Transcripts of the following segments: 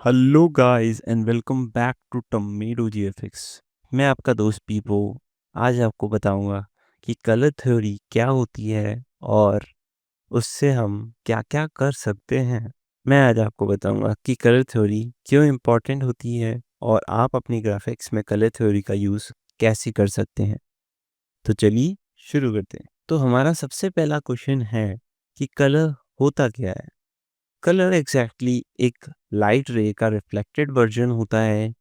Hello guys and welcome back to tomato GFX. मैं आपका दोस्त पीपो। आज आपको बताऊंगा कि कलर थ्योरी क्या होती है और उससे हम क्या-क्या कर सकते हैं। मैं आज आपको बताऊंगा कि कलर थ्योरी क्यों इम्पोर्टेंट होती है और आप अपनी ग्राफिक्स में कलर थ्योरी का यूज़ कैसे कर सकते हैं। तो चलिए शुरू करते हैं। तो हमारा सबसे पहला क्वेश्चन है कि कलर होता क्या है। कलर एग्जैक्टली एक लाइट रे का रिफ्लेक्टेड वर्जन होता है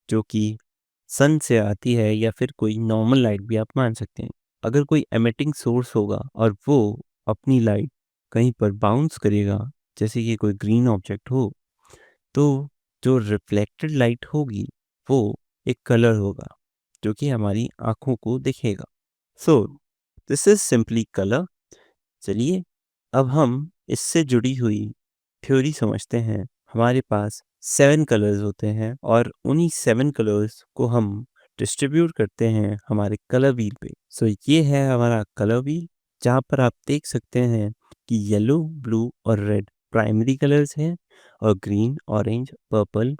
जो कि सन से आती है या फिर कोई नॉर्मल लाइट भी आप मान सकते हैं। अगर कोई एमिटिंग सोर्स होगा और वो अपनी लाइट कहीं पर बाउंस करेगा, जैसे कि कोई ग्रीन ऑब्जेक्ट हो, तो जो रिफ्लेक्टेड लाइट होगी वो एक कलर होगा जो कि हमारी आंखों को दिखेगा। So this is simply colour. चलिए अब हम इससे जुड़ी हुई थ्योरी समझते हैं। हमारे पास 7 कलर्स होते हैं और उन्हीं 7 कलर्स को हम डिस्ट्रीब्यूट करते हैं हमारे कलर व्हील पे। सो ये है हमारा कलर व्हील, जहाँ पर आप देख सकते हैं कि येलो, ब्लू और रेड प्राइमरी कलर्स हैं और ग्रीन, ऑरेंज, पर्पल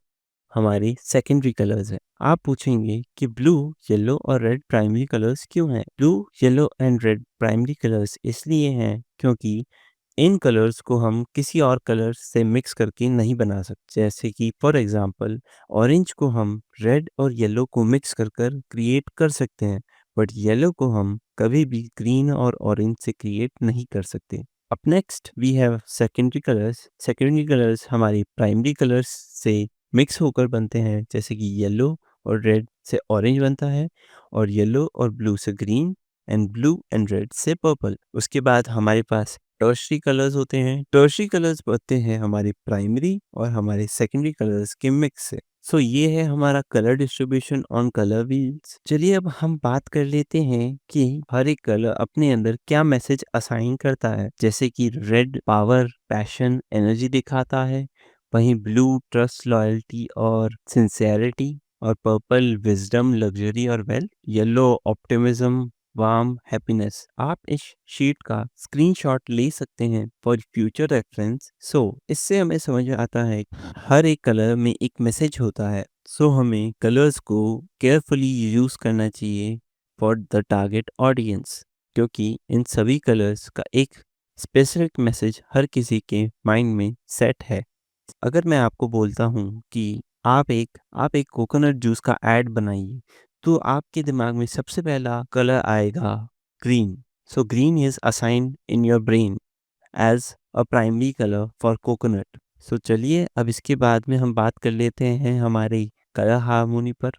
हमारे सेकेंडरी कलर्स हैं। आप पूछेंगे कि ब्लू, येलो और रेड प्राइमरी कलर्स क्यों हैं? Blue, yellow and red primary colours इसलिए हैं क्योंकि इन कलर्स को हम किसी और कलर से मिक्स करके नहीं बना सकते। जैसे कि फॉर एग्जांपल ऑरेंज को हम रेड और येलो को मिक्स कर कर क्रिएट कर सकते हैं, बट येलो को हम कभी भी ग्रीन और ऑरेंज से क्रिएट नहीं कर सकते। Up next we have secondary colours. Secondary colours हमारी प्राइमरी कलर्स से मिक्स होकर बनते हैं, जैसे कि येलो और रेड से ऑरेंज बनता है और येलो और ब्लू से green and blue and red से पर्पल। उसके बाद हमारे पास टर्शरी कलर्स होते हैं। टर्शरी कलर्स बनते हैं हमारे प्राइमरी और हमारे सेकेंडरी कलर्स के मिक्स से। सो ये है हमारा colour distribution on colour wheels. चलिए अब हम बात कर लेते हैं कि हर एक कलर अपने अंदर क्या मैसेज असाइन करता है। जैसे कि रेड पावर, पैशन, एनर्जी दिखाता है, वहीं ब्लू ट्रस्ट, लॉयल्टी और सिंसियरिटी, और पर्पल विजडम, लग्जरी और wealth, yellow optimism, warm, happiness. आप इस शीट का स्क्रीनशॉट ले सकते हैं फॉर फ्यूचर रेफरेंस। सो इससे हमें समझ में आता है कि हर एक कलर में एक मैसेज होता है। सो हमें कलर्स को केयरफुली यूज करना चाहिए फॉर द टारगेट ऑडियंस, क्योंकि इन सभी कलर्स का एक स्पेसिफिक मैसेज हर किसी के माइंड में सेट है। अगर मैं आपको बोलता हूँ कि आप एक कोकोनट जूस का ऐड बनाइए, तो आपके दिमाग में सबसे पहला कलर आएगा green. So green is assigned in your brain as a primary colour for coconut. So चलिए अब इसके बाद में हम बात कर लेते हैं हमारी कलर हार्मोनी पर।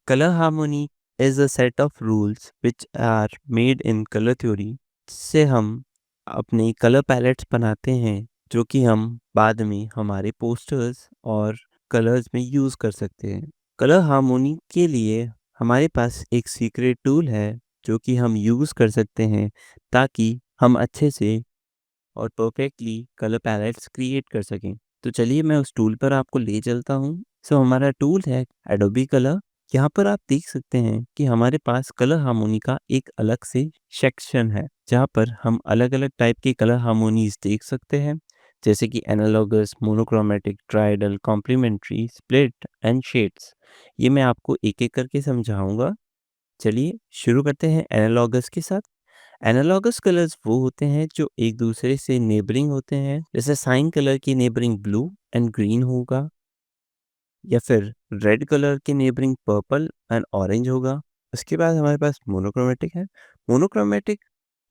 Colour harmony is a set of rules which are made in colour theory, जिससे हम अपने कलर पैलेट्स बनाते हैं जो कि हम बाद में हमारे पोस्टर्स और कलर्स में यूज़ कर सकते हैं। कलर हार्मोनी के लिए हमारे पास एक सीक्रेट टूल है जो कि हम यूज़ कर सकते हैं ताकि हम अच्छे से और परफेक्टली कलर पैलेट्स क्रिएट कर सकें। तो चलिए मैं उस टूल पर आपको ले चलता हूँ। सो हमारा टूल है एडोबी कलर। यहाँ पर आप देख सकते हैं कि हमारे पास कलर हार्मोनी का एक अलग से सेक्शन है, जहाँ पर हम अलग अलग टाइप के कलर हार्मोनीज देख सकते हैं, जैसे कि analogous, monochromatic, triadic, complementary, split and shades. ये मैं आपको एक एक करके समझाऊंगा। चलिए शुरू करते हैं एनालॉगस के साथ। एनालॉगस कलर्स वो होते हैं जो एक दूसरे से नेबरिंग होते हैं, जैसे साइन कलर की नेबरिंग ब्लू एंड ग्रीन होगा, या फिर रेड कलर की नेबरिंग पर्पल एंड ऑरेंज होगा। उसके बाद हमारे पास मोनोक्रोमेटिक है। मोनोक्रोमेटिक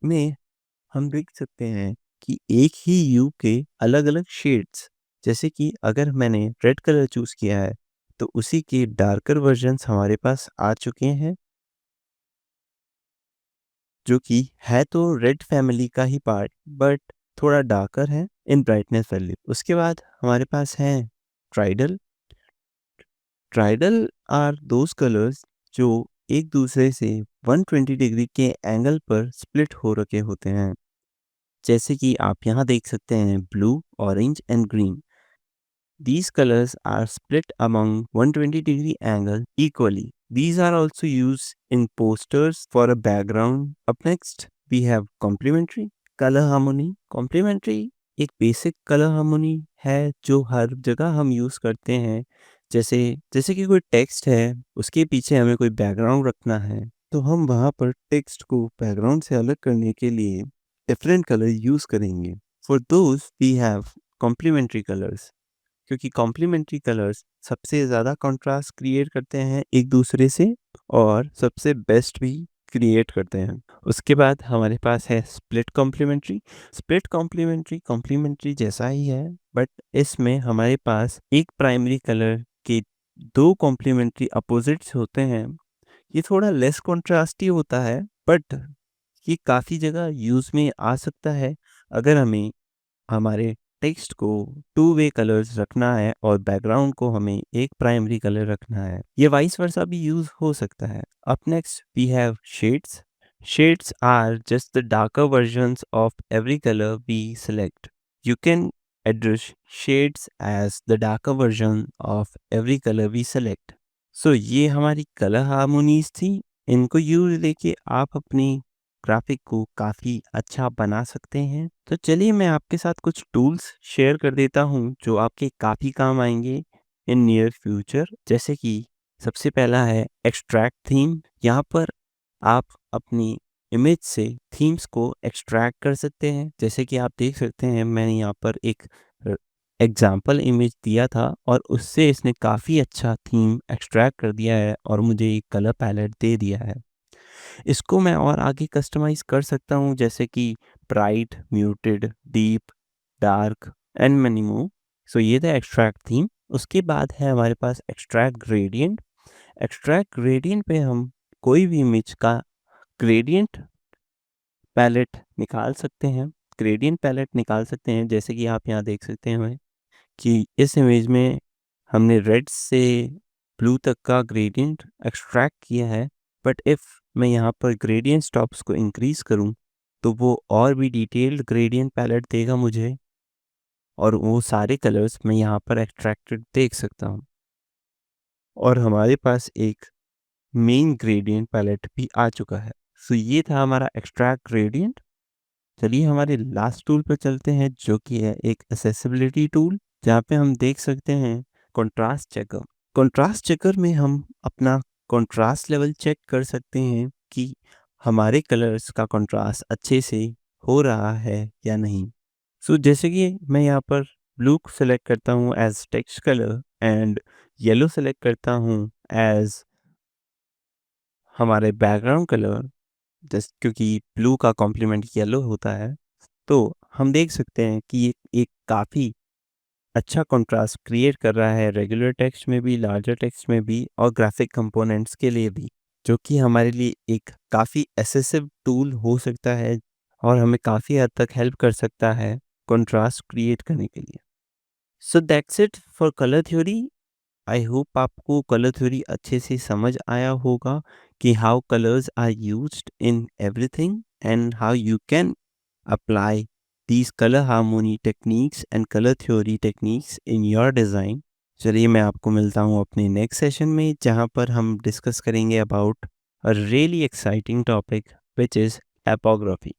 में हम देख सकते हैं कि एक ही यू के अलग अलग शेड्स, जैसे कि अगर मैंने रेड कलर चूज किया है तो उसी के डार्कर वर्जन्स हमारे पास आ चुके हैं, जो कि है तो रेड फैमिली का ही पार्ट, बट थोड़ा डार्कर है इन ब्राइटनेस वैल्यू। उसके बाद हमारे पास है ट्राइडल। ट्राइडल आर दोज कलर्स जो एक दूसरे से 120 डिग्री के एंगल पर स्प्लिट हो रखे होते हैं, जैसे कि आप यहाँ देख सकते हैं blue, orange and green. These colors are split among 120-degree angle equally. These are also used in posters for a background. Up next, we have complementary color harmony. Complementary एक basic color harmony है जो हर जगह हम use करते हैं। जैसे जैसे कि कोई टेक्स्ट है, उसके पीछे हमें कोई बैकग्राउंड रखना है, तो हम वहाँ पर टेक्स्ट को बैकग्राउंड से अलग करने के लिए डिफरेंट कलर यूज़ करेंगे। For those we have complementary colours, क्योंकि कॉम्प्लीमेंट्री कलर्स सबसे ज़्यादा कंट्रास्ट क्रिएट करते हैं एक दूसरे से और सबसे बेस्ट भी क्रिएट करते हैं। उसके बाद हमारे पास है split complementary. Split complementary complementary जैसा ही है, बट इसमें हमारे पास एक प्राइमरी कलर के दो कॉम्प्लीमेंट्री अपोजिट्स होते हैं। ये थोड़ा लेस कंट्रास्टी होता है, बट ये काफ़ी जगह यूज़ में आ सकता है अगर हमें हमारे टेक्स्ट को टू वे कलर्स रखना है और बैकग्राउंड को हमें एक प्राइमरी कलर रखना है। ये वाइस वर्सा भी यूज हो सकता है। Up next we have shades. Shades are just the darker versions of every colour we select. You can address shades as the darker version of every colour we select. So ये हमारी colour हार्मोनीज थी। इनको use लेके आप अपनी graphic को काफ़ी अच्छा बना सकते हैं। तो चलिए मैं आपके साथ कुछ टूल्स शेयर कर देता हूँ जो आपके काफ़ी काम आएंगे इन नियर फ्यूचर। जैसे कि सबसे पहला है एक्सट्रैक्ट थीम। यहाँ पर आप अपनी इमेज से थीम्स को एक्सट्रैक्ट कर सकते हैं। जैसे कि आप देख सकते हैं मैंने यहाँ पर एक एग्जाम्पल इमेज दिया था और उससे इसने काफ़ी अच्छा थीम एक्सट्रैक्ट कर दिया है और मुझे एक कलर पैलेट दे दिया है। इसको मैं और आगे कस्टमाइज़ कर सकता हूँ, जैसे कि bright, muted, deep, dark and many more. So ये था एक्सट्रैक्ट थीम। उसके बाद है हमारे पास एक्सट्रैक्ट ग्रेडियंट। एक्सट्रैक्ट ग्रेडियंट पे हम कोई भी इमेज का ग्रेडियंट पैलेट निकाल सकते हैं। ग्रेडियंट पैलेट निकाल सकते हैं, जैसे कि आप यहाँ देख सकते हैं कि इस इमेज में हमने रेड से ब्लू तक का ग्रेडियंट एक्सट्रैक्ट किया है। बट इफ़ मैं यहाँ पर ग्रेडियंट स्टॉप्स को इंक्रीज़ करूँ तो वो और भी डिटेल्ड ग्रेडियंट पैलेट देगा मुझे और वो सारे कलर्स मैं यहाँ पर एक्सट्रैक्टेड देख सकता हूँ। और हमारे पास एक मेन ग्रेडियंट पैलेट भी आ चुका है। सो ये था हमारा एक्सट्रैक्ट ग्रेडियंट। चलिए हमारे लास्ट टूल पर चलते हैं जो कि है एक एक्सेसिबिलिटी टूल, जहाँ पे हम देख सकते हैं कंट्रास्ट चेकर। कंट्रास्ट चेकर में हम अपना कंट्रास्ट लेवल चेक कर सकते हैं कि हमारे कलर्स का कंट्रास्ट अच्छे से हो रहा है या नहीं। सो जैसे कि मैं यहाँ पर ब्लू सेलेक्ट करता हूँ as text colour and yellow select करता हूँ एज हमारे बैकग्राउंड कलर, जस्ट क्योंकि ब्लू का कॉम्प्लीमेंट येलो होता है, तो हम देख सकते हैं कि ये एक काफ़ी अच्छा कंट्रास्ट क्रिएट कर रहा है रेगुलर टेक्स्ट में भी, लार्जर टेक्स्ट में भी और ग्राफिक कंपोनेंट्स के लिए भी, जो कि हमारे लिए एक काफ़ी एसेसिव टूल हो सकता है और हमें काफ़ी हद तक हेल्प कर सकता है कंट्रास्ट क्रिएट करने के लिए। So that's it for colour theory. I hope आपको कलर थ्योरी अच्छे से समझ आया होगा कि how colours are used in everything and how you can apply these color harmony techniques and color theory techniques in your design। चलिए मैं आपको मिलता हूँ अपने नेक्स्ट सेशन में, जहाँ पर हम डिस्कस करेंगे about a really exciting topic which is typography.